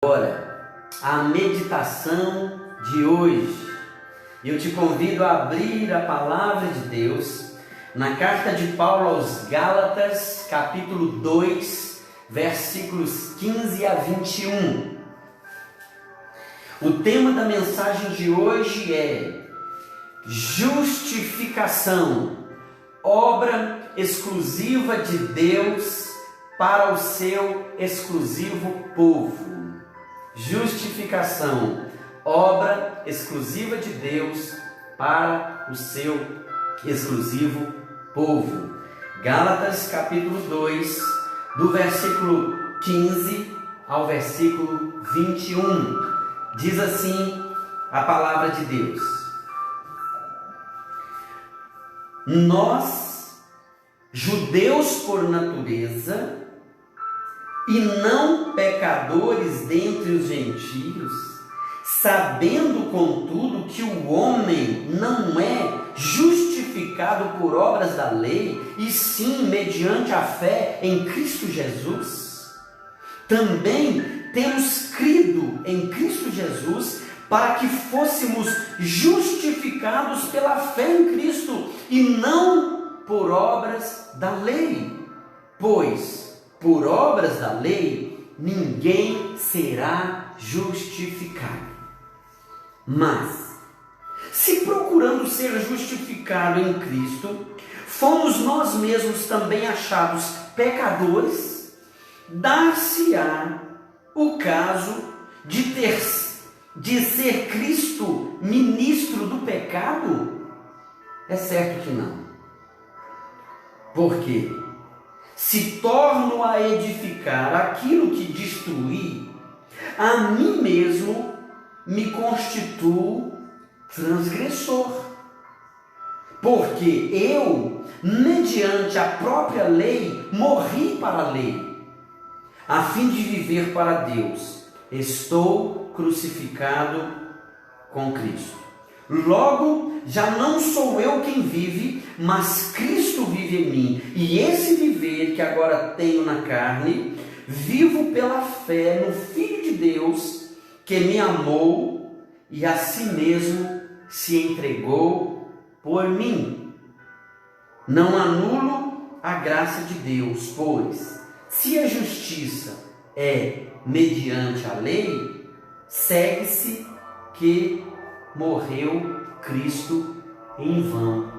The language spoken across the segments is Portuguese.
Agora, a meditação de hoje. Eu te convido a abrir a palavra de Deus na carta de Paulo aos Gálatas, capítulo 2, versículos 15 a 21. O tema da mensagem de hoje é justificação, obra exclusiva de Deus para o seu exclusivo povo. Justificação, obra exclusiva de Deus para o seu exclusivo povo. Gálatas capítulo 2, do versículo 15 ao versículo 21. Diz assim a palavra de Deus: Nós, judeus por natureza, e não pecadores dentre os gentios, sabendo, contudo, que o homem não é justificado por obras da lei, e sim mediante a fé em Cristo Jesus, também temos crido em Cristo Jesus para que fôssemos justificados pela fé em Cristo e não por obras da lei, pois por obras da lei ninguém será justificado. Mas, se procurando ser justificado em Cristo, fomos nós mesmos também achados pecadores, dar-se-á o caso de ser Cristo ministro do pecado? É certo que não. Por quê? Se torno a edificar aquilo que destruí, a mim mesmo me constituo transgressor. Porque eu, mediante a própria lei, morri para a lei, a fim de viver para Deus. Estou crucificado com Cristo. Logo, já não sou eu quem vive, mas Cristo vive em mim. E esse viver que agora tenho na carne, vivo pela fé no Filho de Deus, que me amou e a si mesmo se entregou por mim. Não anulo a graça de Deus, pois se a justiça é mediante a lei, segue-se que morreu Cristo em vão.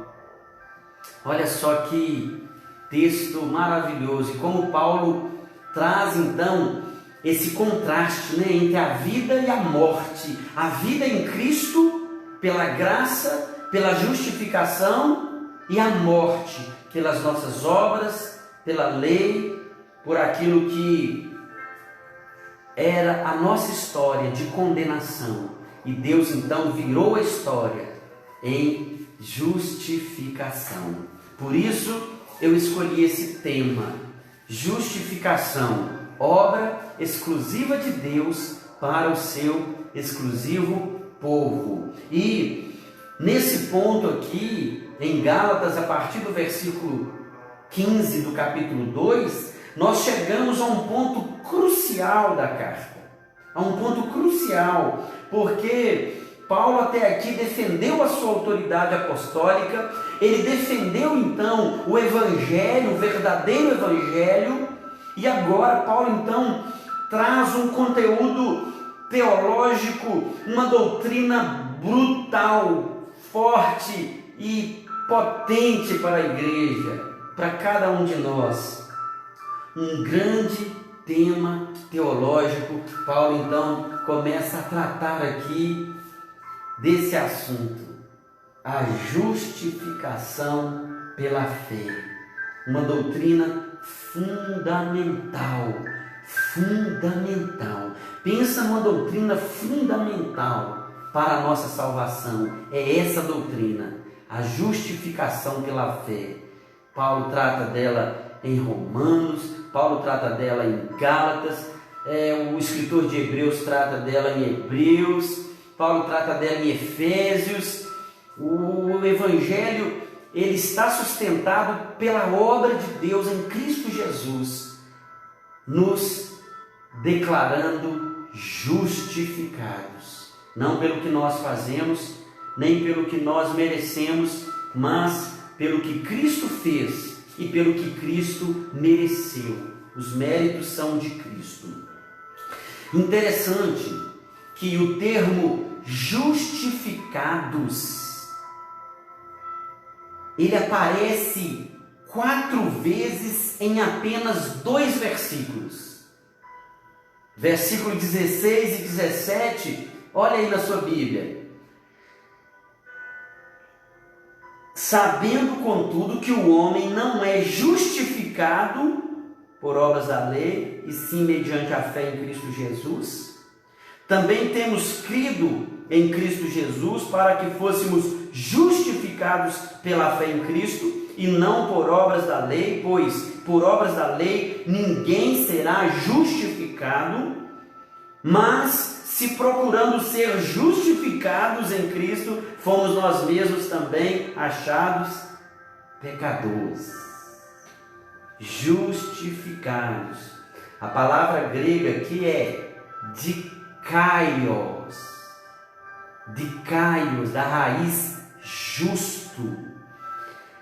Olha só que texto maravilhoso, e como Paulo traz então esse contraste, entre a vida e a morte. A vida em Cristo pela graça, pela justificação, e a morte pelas nossas obras, pela lei, por aquilo que era a nossa história de condenação. E Deus então virou a história em justificação. Por isso eu escolhi esse tema: justificação, obra exclusiva de Deus para o seu exclusivo povo. E nesse ponto aqui, em Gálatas, a partir do versículo 15 do capítulo 2, nós chegamos a um ponto crucial da carta. A um ponto crucial, porque Paulo até aqui defendeu a sua autoridade apostólica, ele defendeu então o evangelho, o verdadeiro evangelho, e agora Paulo então traz um conteúdo teológico, uma doutrina brutal, forte e potente para a igreja, para cada um de nós. Um grande tema teológico. Paulo então começa a tratar aqui desse assunto, a justificação pela fé, uma doutrina fundamental. Pensa numa doutrina fundamental para a nossa salvação. É essa doutrina, a justificação pela fé. Paulo trata dela em Romanos, Paulo trata dela em Gálatas, o escritor de Hebreus trata dela em Hebreus, Paulo trata dela em Efésios. O Evangelho, ele está sustentado pela obra de Deus em Cristo Jesus, nos declarando justificados, não pelo que nós fazemos, nem pelo que nós merecemos, mas pelo que Cristo fez e pelo que Cristo mereceu. Os méritos são de Cristo. Interessante que o termo justificados, ele aparece 4 vezes em apenas 2 versículos. Versículo 16 e 17, olha aí na sua Bíblia. Sabendo, contudo, que o homem não é justificado por obras da lei, e sim mediante a fé em Cristo Jesus, também temos crido em Cristo Jesus para que fôssemos justificados pela fé em Cristo, e não por obras da lei, pois por obras da lei ninguém será justificado, mas se procurando ser justificados em Cristo, fomos nós mesmos também achados pecadores. Justificados. A palavra grega aqui é dikaios, da raiz justo.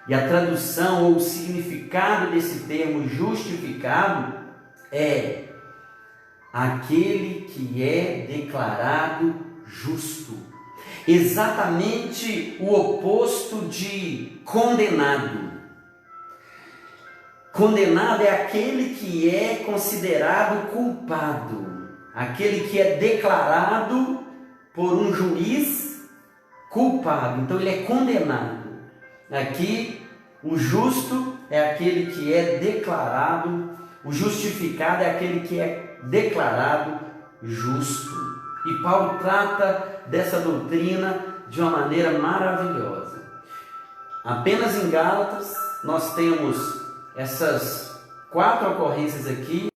E a tradução ou o significado desse termo justificado é aquele que é declarado justo. Exatamente o oposto de condenado. Condenado é aquele que é considerado culpado, aquele que é declarado por um juiz culpado, então ele é condenado. Aqui, o justo é aquele que é declarado, o justificado é aquele que é declarado justo. E Paulo trata dessa doutrina de uma maneira maravilhosa. Apenas em Gálatas nós temos essas 4 ocorrências aqui,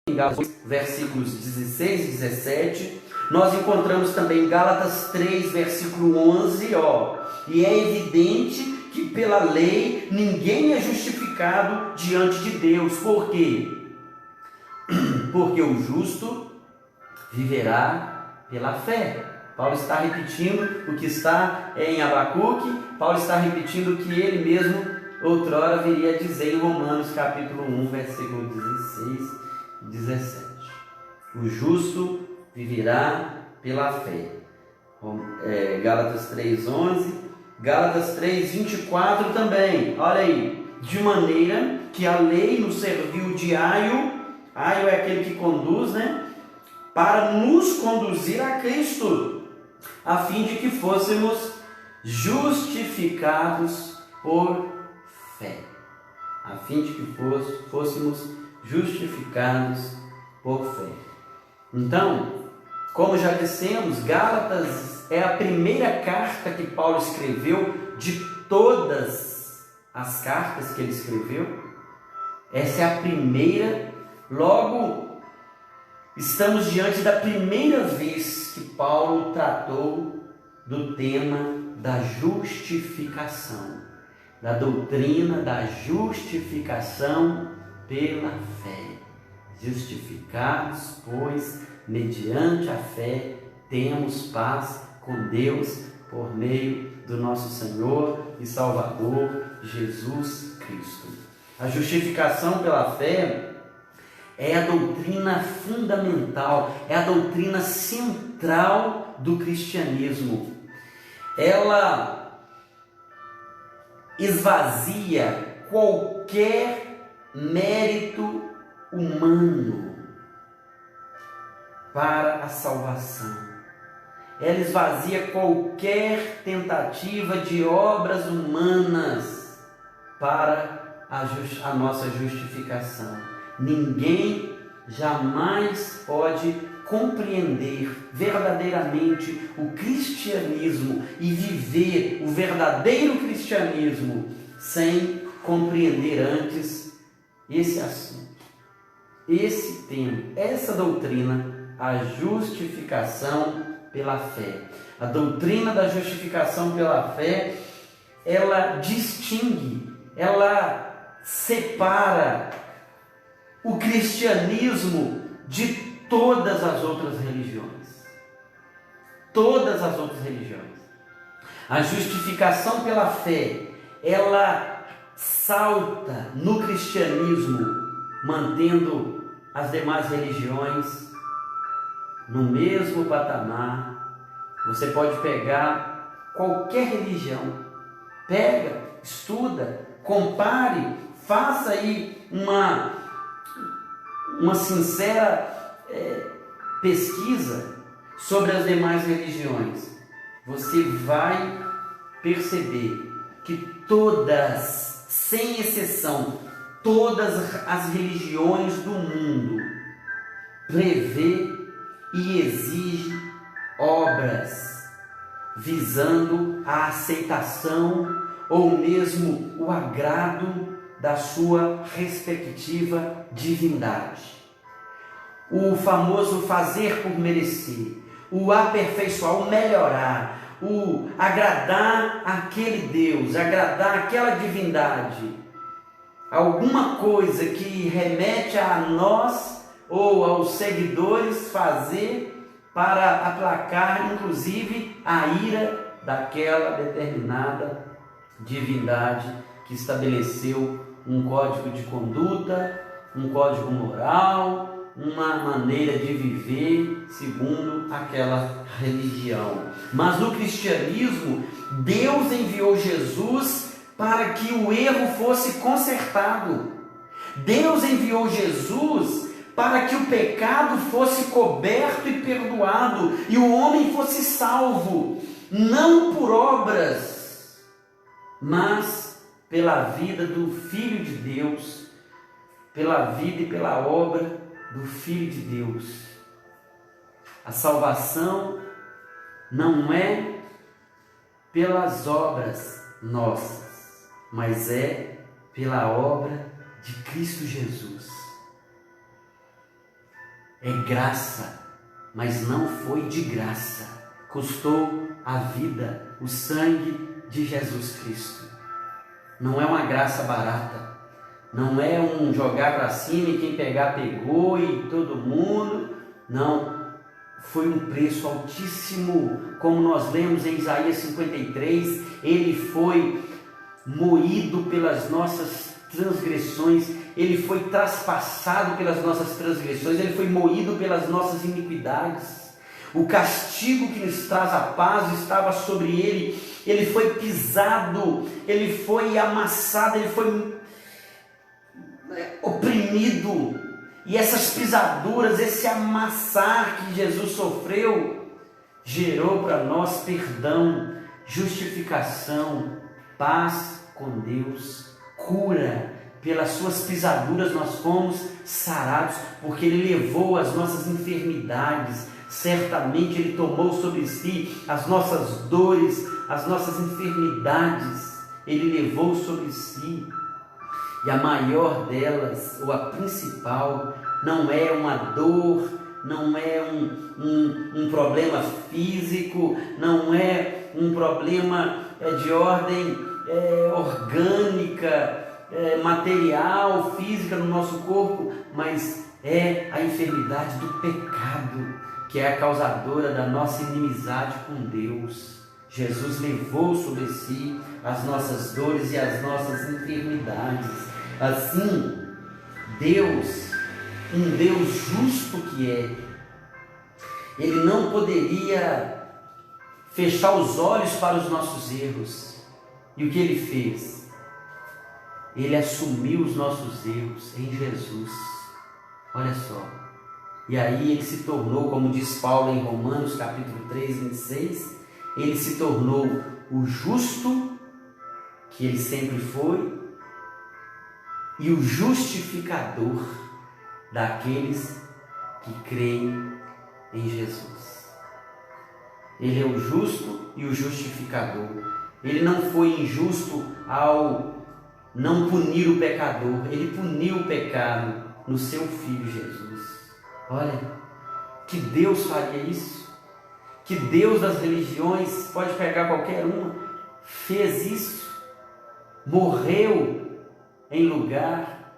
em Gálatas, versículos 16 e 17. Nós encontramos também em Gálatas 3, versículo 11, e é evidente que pela lei ninguém é justificado diante de Deus. Por quê? Porque o justo viverá pela fé. Paulo está repetindo o que está em Abacuque, Paulo está repetindo o que ele mesmo outrora viria a dizer em Romanos capítulo 1, versículo 16 e 17. O justo viverá pela fé. Gálatas 3:11, Gálatas 3:24 também, olha aí, de maneira que a lei nos serviu de aio é aquele que conduz, para nos conduzir a Cristo, a fim de que fôssemos justificados por fé. A fim de que fôssemos justificados por fé. Então, como já dissemos, Gálatas é a primeira carta que Paulo escreveu de todas as cartas que ele escreveu. Essa é a primeira. Logo, estamos diante da primeira vez que Paulo tratou do tema da justificação, da doutrina da justificação pela fé. Justificados, pois, mediante a fé, temos paz com Deus por meio do nosso Senhor e Salvador Jesus Cristo. A justificação pela fé é a doutrina fundamental, é a doutrina central do cristianismo. Ela esvazia qualquer mérito humano para a salvação. Ela esvazia qualquer tentativa de obras humanas para a nossa justificação. Ninguém jamais pode compreender verdadeiramente o cristianismo e viver o verdadeiro cristianismo sem compreender antes esse assunto, esse tema, essa doutrina, a justificação pela fé. A doutrina da justificação pela fé, ela distingue, ela separa o cristianismo de todas as outras religiões. Todas as outras religiões. A justificação pela fé, ela salta no cristianismo, mantendo as demais religiões no mesmo patamar. Você pode pegar qualquer religião, pega, estuda, compare, faça aí uma sincera pesquisa sobre as demais religiões. Você vai perceber que todas, sem exceção, todas as religiões do mundo prevê e exige obras visando a aceitação ou mesmo o agrado da sua respectiva divindade. O famoso fazer por merecer, o aperfeiçoar, o melhorar, o agradar aquele Deus, agradar aquela divindade, alguma coisa que remete a nós ou aos seguidores fazer para aplacar inclusive a ira daquela determinada divindade que estabeleceu um código de conduta, um código moral, uma maneira de viver segundo aquela religião. Mas no cristianismo, Deus enviou Jesus para que o erro fosse consertado. Deus enviou Jesus para que o pecado fosse coberto e perdoado e o homem fosse salvo, não por obras, mas pela vida do Filho de Deus, pela vida e pela obra do Filho de Deus. A salvação não é pelas obras nossas, mas é pela obra de Cristo Jesus. É graça, mas não foi de graça. Custou a vida, o sangue de Jesus Cristo. Não é uma graça barata. Não é um jogar para cima e quem pegar pegou e todo mundo. Não, foi um preço altíssimo, como nós lemos em Isaías 53, ele foi moído pelas nossas transgressões, ele foi traspassado pelas nossas transgressões, ele foi moído pelas nossas iniquidades. O castigo que nos traz a paz estava sobre ele, ele foi pisado, ele foi amassado, ele foi oprimido, e essas pisaduras, esse amassar que Jesus sofreu, gerou para nós perdão, justificação, paz com Deus, cura. Pelas suas pisaduras nós fomos sarados, porque ele levou as nossas enfermidades, certamente ele tomou sobre si as nossas dores, as nossas enfermidades, ele levou sobre si. E a maior delas, ou a principal, não é uma dor, não é um problema físico, não é um problema de ordem orgânica, material, física no nosso corpo, mas é a enfermidade do pecado, que é a causadora da nossa inimizade com Deus. Jesus levou sobre si as nossas dores e as nossas enfermidades. Assim, Deus, um Deus justo que é, ele não poderia fechar os olhos para os nossos erros. E o que ele fez? Ele assumiu os nossos erros em Jesus. Olha só. E aí ele se tornou, como diz Paulo em Romanos capítulo 3, 26, ele se tornou o justo, que ele sempre foi, e o justificador daqueles que creem em Jesus. Ele é o justo e o justificador. Ele não foi injusto ao não punir o pecador, ele puniu o pecado no seu Filho Jesus. Olha, que Deus faria isso? Que Deus das religiões, pode pegar qualquer uma, fez isso, morreu em lugar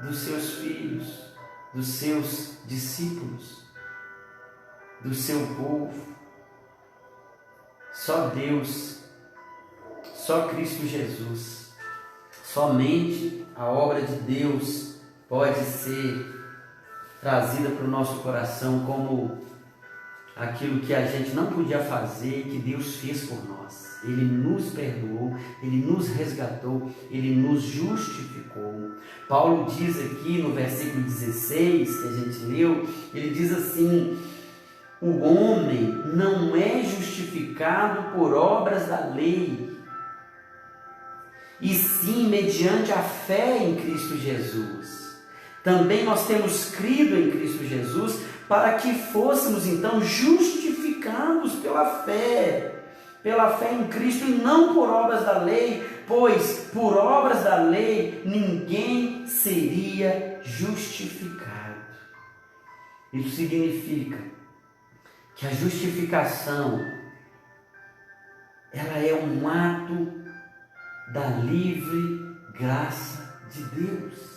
dos seus filhos, dos seus discípulos. do seu povo. Só Deus, só Cristo Jesus, somente a obra de Deus pode ser trazida para o nosso coração como aquilo que a gente não podia fazer, que Deus fez por nós. Ele nos perdoou, Ele nos resgatou, Ele nos justificou. Paulo diz aqui no versículo 16, que a gente leu, ele diz assim: o homem não é justificado por obras da lei, e sim mediante a fé em Cristo Jesus. Também nós temos crido em Cristo Jesus para que fôssemos então justificados pela fé em Cristo e não por obras da lei, pois por obras da lei ninguém seria justificado. Isso significa que a justificação, ela é um ato da livre graça de Deus.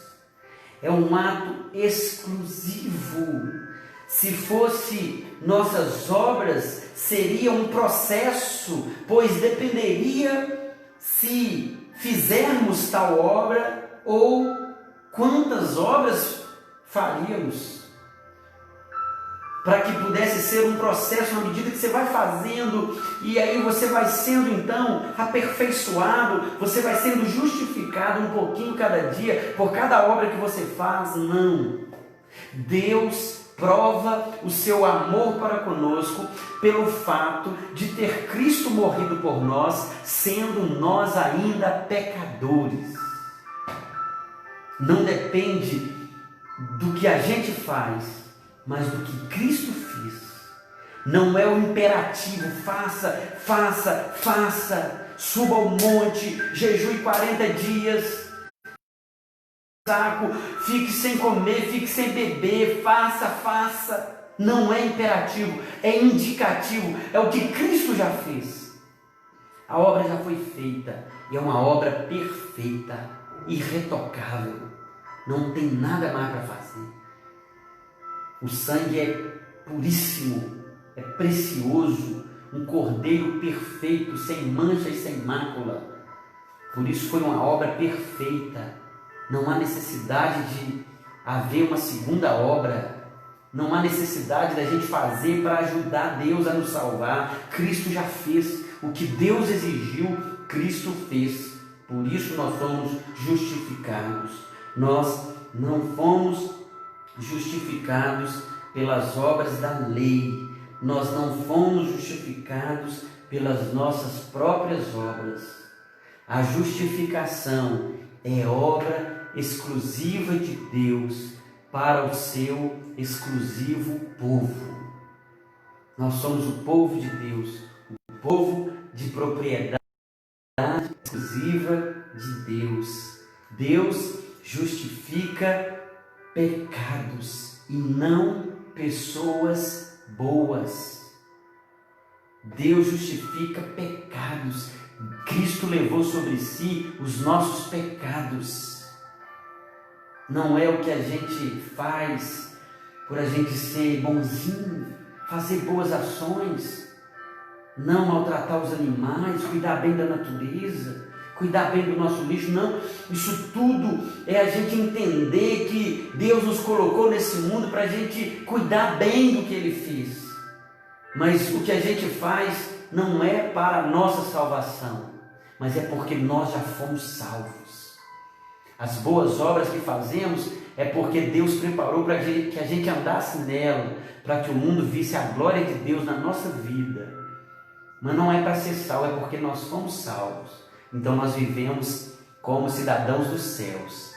É um ato exclusivo. Se fosse nossas obras, seria um processo, pois dependeria se fizermos tal obra ou quantas obras faríamos, para que pudesse ser um processo, na medida que você vai fazendo, e aí você vai sendo então aperfeiçoado, você vai sendo justificado um pouquinho cada dia, por cada obra que você faz. Não. Deus prova o seu amor para conosco pelo fato de ter Cristo morrido por nós, sendo nós ainda pecadores. Não depende do que a gente faz, mas do que Cristo fez. Não é o imperativo, faça, faça, faça, suba ao monte, jejue 40 dias, fique sem comer, fique sem beber, faça, faça. Não é imperativo, é indicativo, é o que Cristo já fez. A obra já foi feita, e é uma obra perfeita, irretocável, não tem nada mais para fazer. O sangue é puríssimo, é precioso, um cordeiro perfeito, sem mancha e sem mácula. Por isso foi uma obra perfeita. Não há necessidade de haver uma segunda obra. Não há necessidade da gente fazer para ajudar Deus a nos salvar. Cristo já fez. O que Deus exigiu, Cristo fez. Por isso nós fomos justificados. Nós não fomos justificados pelas obras da lei. Nós não fomos justificados pelas nossas próprias obras. A justificação é obra exclusiva de Deus para o seu exclusivo povo. Nós somos o povo de Deus, o povo de propriedade exclusiva de Deus. Deus justifica pecados e não pessoas boas. Deus justifica pecados. Cristo levou sobre si os nossos pecados. Não é o que a gente faz por a gente ser bonzinho, fazer boas ações, não maltratar os animais, cuidar bem da natureza, cuidar bem do nosso lixo. Não, isso tudo é a gente entender que Deus nos colocou nesse mundo para a gente cuidar bem do que Ele fez. Mas o que a gente faz não é para a nossa salvação, mas é porque nós já fomos salvos. As boas obras que fazemos é porque Deus preparou para que a gente andasse nela, para que o mundo visse a glória de Deus na nossa vida. Mas não é para ser salvo, é porque nós fomos salvos. Então nós vivemos como cidadãos dos céus,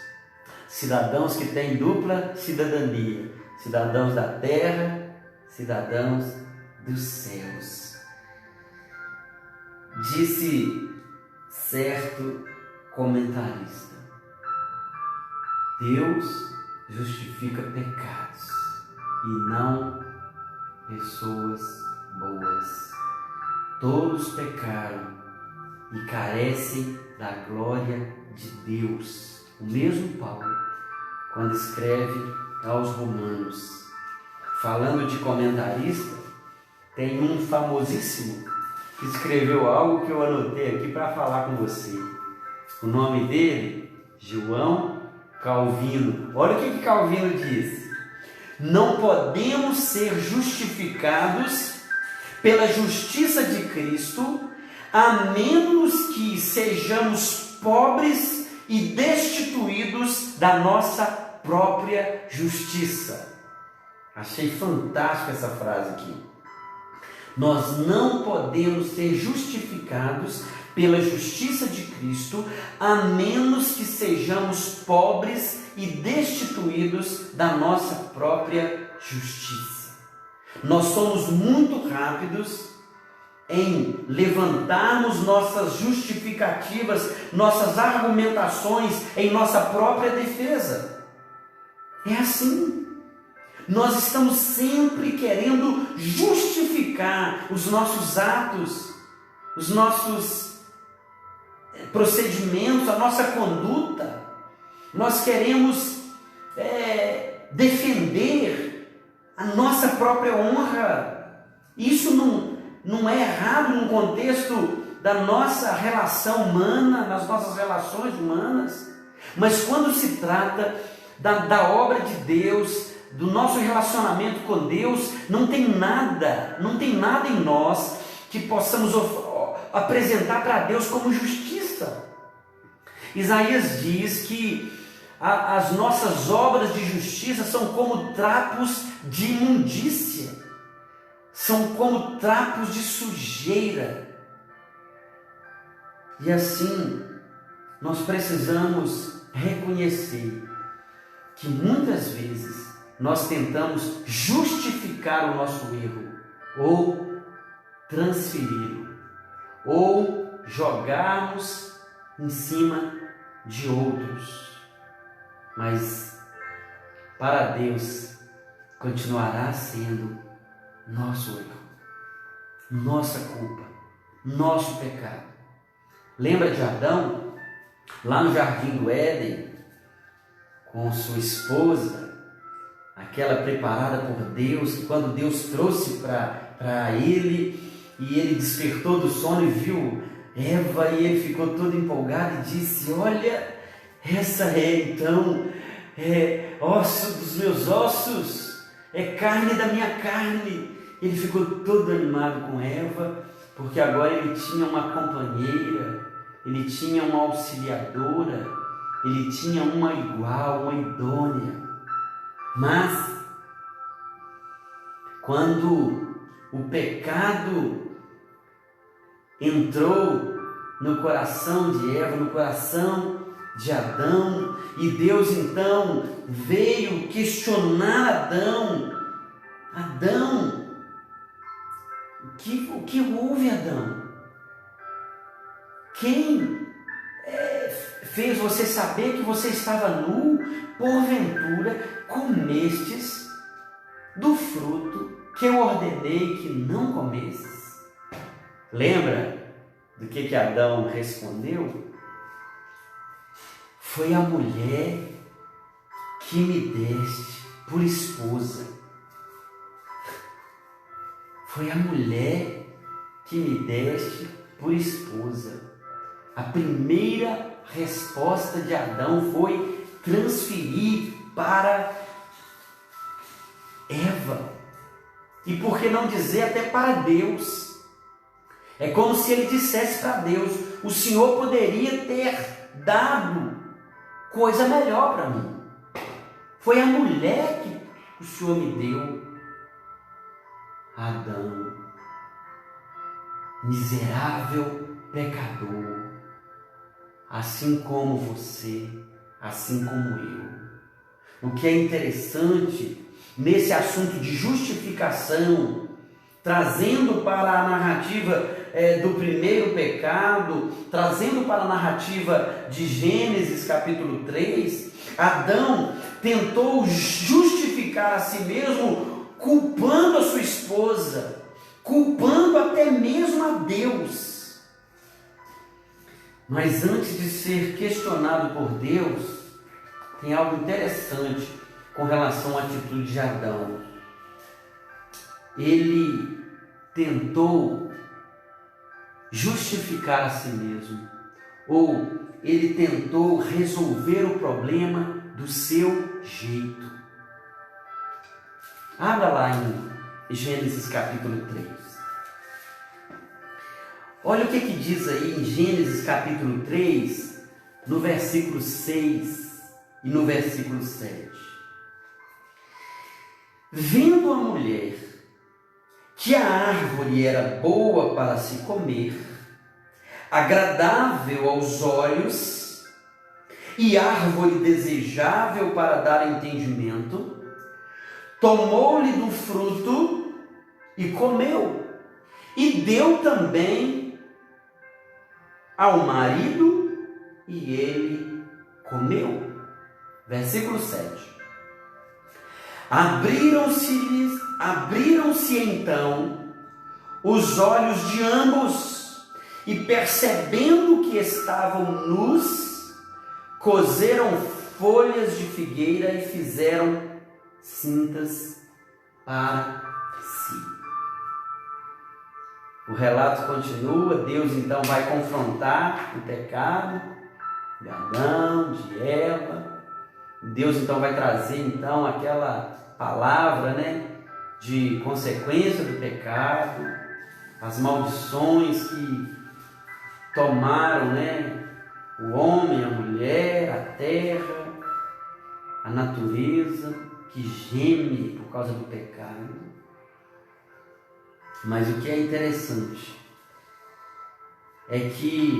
cidadãos que têm dupla cidadania, cidadãos da terra, cidadãos dos céus. Disse certo comentarista: Deus justifica pecados e não pessoas boas. Todos pecaram e carecem da glória de Deus. O mesmo Paulo, quando escreve aos Romanos, falando de comentarista, tem um famosíssimo que escreveu algo que eu anotei aqui para falar com você. O nome dele, João Calvino. Olha o que Calvino diz: não podemos ser justificados pela justiça de Cristo, a menos que sejamos pobres e destituídos da nossa própria justiça. Achei fantástica essa frase aqui. Nós não podemos ser justificados pela justiça de Cristo, a menos que sejamos pobres e destituídos da nossa própria justiça. Nós somos muito rápidos em levantarmos nossas justificativas, nossas argumentações em nossa própria defesa. É assim. Nós estamos sempre querendo justificar os nossos atos, os nossos procedimentos, a nossa conduta. Nós queremos defender a nossa própria honra. Isso não é errado no contexto da nossa relação humana, nas nossas relações humanas, mas quando se trata da obra de Deus, do nosso relacionamento com Deus, não tem nada em nós que possamos apresentar para Deus como justiça. Isaías diz que as nossas obras de justiça são como trapos de imundícia, são como trapos de sujeira. E assim, nós precisamos reconhecer que muitas vezes nós tentamos justificar o nosso erro, ou transferi-lo, ou jogarmos em cima de outros. Mas para Deus continuará sendo nosso erro, nossa culpa, nosso pecado. Lembra de Adão, lá no jardim do Éden, com sua esposa, aquela preparada por Deus, que quando Deus trouxe para ele, e ele despertou do sono e viu Eva, e ele ficou todo empolgado e disse: olha, essa é então osso dos meus ossos, é carne da minha carne. Ele ficou todo animado com Eva, porque agora ele tinha uma companheira, ele tinha uma auxiliadora, ele tinha uma igual, uma idônea. Mas, quando o pecado entrou no coração de Eva, no coração de Adão, e Deus então veio questionar Adão, o que houve, Adão? Quem fez você saber que você estava nu? Porventura comestes do fruto que eu ordenei que não comesses? Lembra do que Adão respondeu? Foi a mulher que me deste por esposa. Foi a mulher que me deste por esposa. A primeira resposta de Adão foi transferir para Eva. E por que não dizer até para Deus? É como se ele dissesse para Deus: o Senhor poderia ter dado coisa melhor para mim. Foi a mulher que o Senhor me deu. Adão, miserável pecador, assim como você, assim como eu. O que é interessante nesse assunto de justificação, trazendo para a narrativa do primeiro pecado, trazendo para a narrativa de Gênesis capítulo 3, Adão tentou justificar a si mesmo, culpando a sua esposa, culpando até mesmo a Deus. Mas antes de ser questionado por Deus, tem algo interessante com relação à atitude de Adão. Ele tentou justificar a si mesmo, ou ele tentou resolver o problema do seu jeito. Abra lá em Gênesis capítulo 3. Olha o que diz aí em Gênesis capítulo 3, no versículo 6 e no versículo 7. Vendo a mulher que a árvore era boa para se comer, agradável aos olhos e árvore desejável para dar entendimento, tomou-lhe do fruto e comeu, e deu também ao marido, e ele comeu. Versículo 7. Abriram-se então os olhos de ambos, e percebendo que estavam nus, coseram folhas de figueira e fizeram cintas para si. O relato continua. Deus então vai confrontar o pecado de Adão, de Eva. Deus então vai trazer então aquela palavra, de consequência do pecado, as maldições que tomaram, o homem, a mulher, a terra, a natureza que geme por causa do pecado. Mas o que é interessante é que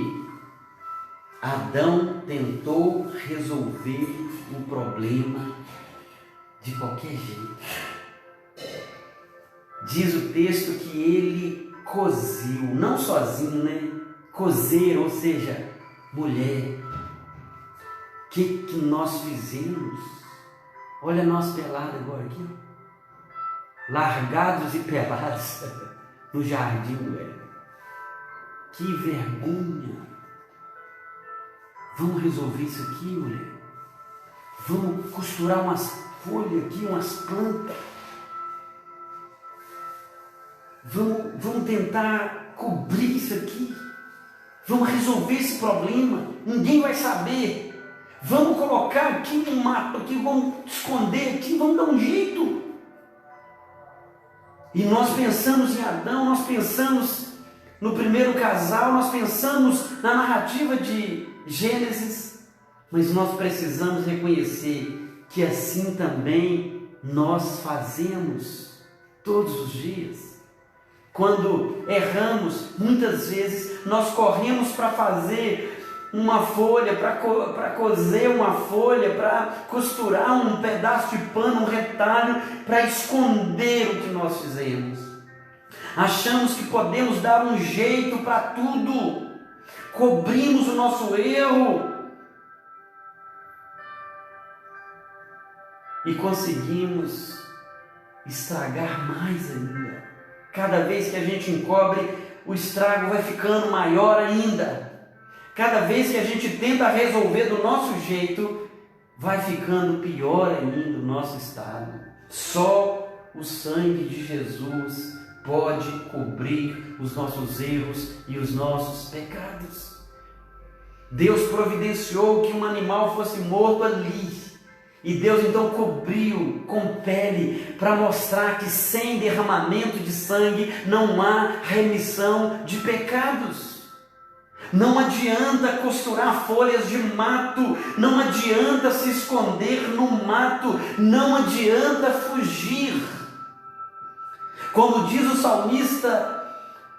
Adão tentou resolver o problema de qualquer jeito. Diz o texto que ele cozeu, não sozinho, cozer, ou seja, mulher. O que nós fizemos? Olha nós pelados agora aqui, largados e pelados no jardim, Que vergonha! Vamos resolver isso aqui, mulher? Vamos costurar umas folhas aqui, umas plantas. Vamos tentar cobrir isso aqui. Vamos resolver esse problema. Ninguém vai saber. Vamos colocar aqui um mato, aqui, vamos esconder aqui, vamos dar um jeito. E nós pensamos em Adão, nós pensamos no primeiro casal, nós pensamos na narrativa de Gênesis, mas nós precisamos reconhecer que assim também nós fazemos todos os dias. Quando erramos, muitas vezes nós corremos para fazer uma folha, para cozer uma folha, para costurar um pedaço de pano, um retalho, para esconder o que nós fizemos. Achamos que podemos dar um jeito para tudo, cobrimos o nosso erro e conseguimos estragar mais ainda. Cada vez que a gente encobre, o estrago vai ficando maior ainda. Cada vez que a gente tenta resolver do nosso jeito, vai ficando pior ainda o nosso estado. Só o sangue de Jesus pode cobrir os nossos erros e os nossos pecados. Deus providenciou que um animal fosse morto ali. E Deus então cobriu com pele para mostrar que sem derramamento de sangue não há remissão de pecados. Não adianta costurar folhas de mato, não adianta se esconder no mato, não adianta fugir. Como diz o salmista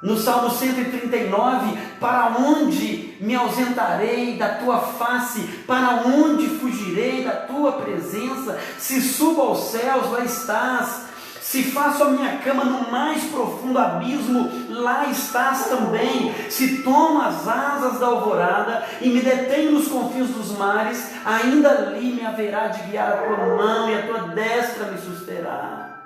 no Salmo 139, para onde me ausentarei da tua face? Para onde fugirei da tua presença? Se subo aos céus, lá estás. Se faço a minha cama no mais profundo abismo, lá estás também. Se tomo as asas da alvorada e me detenho nos confins dos mares, ainda ali me haverá de guiar a tua mão e a tua destra me susterá.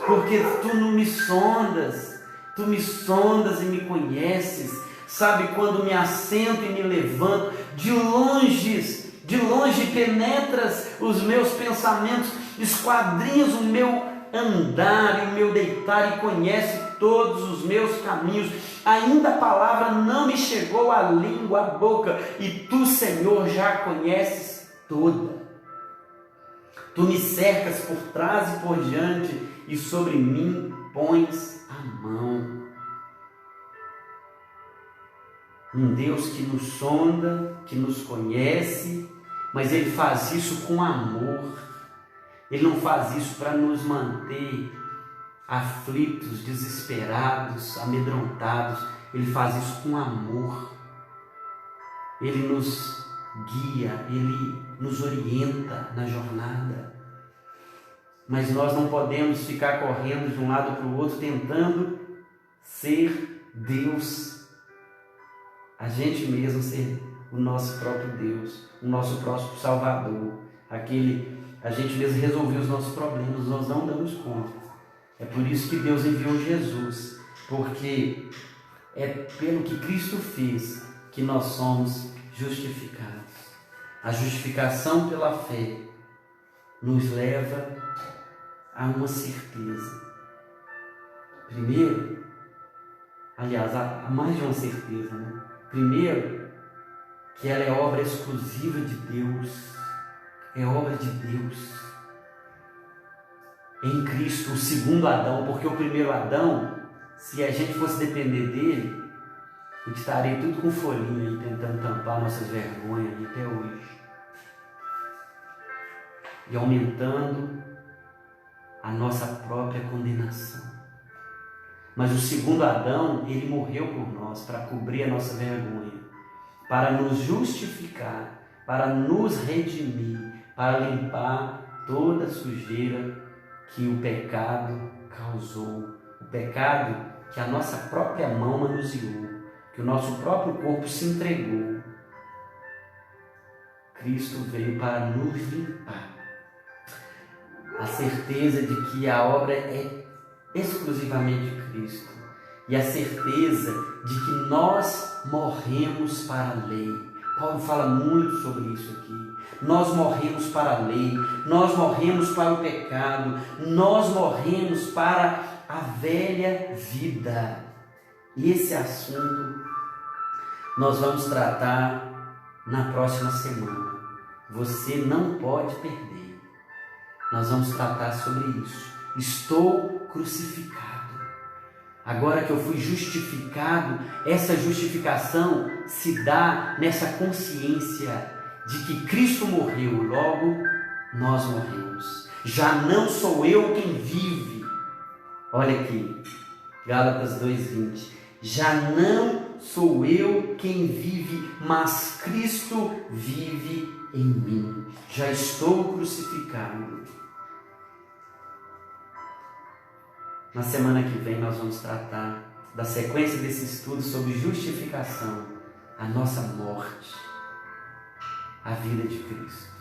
Porque tu não me sondas. Tu me sondas e me conheces, sabe quando me assento e me levanto, de longe penetras os meus pensamentos, esquadrinhas o meu andar e o meu deitar, e conhece todos os meus caminhos. Ainda a palavra não me chegou à língua, à boca, e tu, Senhor, já a conheces toda. Tu me cercas por trás e por diante, e sobre mim pões a mão. Um Deus que nos sonda, que nos conhece, mas Ele faz isso com amor. Ele não faz isso para nos manter aflitos, desesperados, amedrontados. Ele faz isso com amor. Ele nos guia, Ele nos orienta na jornada. Mas nós não podemos ficar correndo de um lado para o outro, tentando ser Deus. A gente mesmo ser o nosso próprio Deus, o nosso próprio Salvador. A gente mesmo resolver os nossos problemas, nós não damos conta. É por isso que Deus enviou Jesus, porque é pelo que Cristo fez que nós somos justificados. A justificação pela fé nos leva a uma certeza. Primeiro, aliás, há mais de uma certeza, né? Primeiro, que ela é obra exclusiva de Deus, é obra de Deus. Em Cristo, o segundo Adão, porque o primeiro Adão, se a gente fosse depender dele, a gente estaria tudo com folhinha aí, tentando tampar nossas vergonhas aí até hoje. E aumentando a nossa própria condenação. Mas o segundo Adão, ele morreu por nós, para cobrir a nossa vergonha, para nos justificar, para nos redimir, para limpar toda a sujeira que o pecado causou, o pecado que a nossa própria mão manuseou, que o nosso próprio corpo se entregou. Cristo veio para nos limpar. A certeza de que a obra é exclusivamente de Cristo, e a certeza de que nós morremos para a lei. Paulo fala muito sobre isso aqui. Nós morremos para a lei, nós morremos para o pecado, nós morremos para a velha vida. E esse assunto nós vamos tratar na próxima semana. Você não pode perder. Nós vamos tratar sobre isso. Estou crucificado. Agora que eu fui justificado, essa justificação se dá nessa consciência de que Cristo morreu, logo nós morremos. Já não sou eu quem vive. Olha aqui, Gálatas 2:20. Já não sou eu quem vive, mas Cristo vive em mim. Já estou crucificado. Na semana que vem nós vamos tratar da sequência desse estudo sobre justificação, a nossa morte, a vida de Cristo.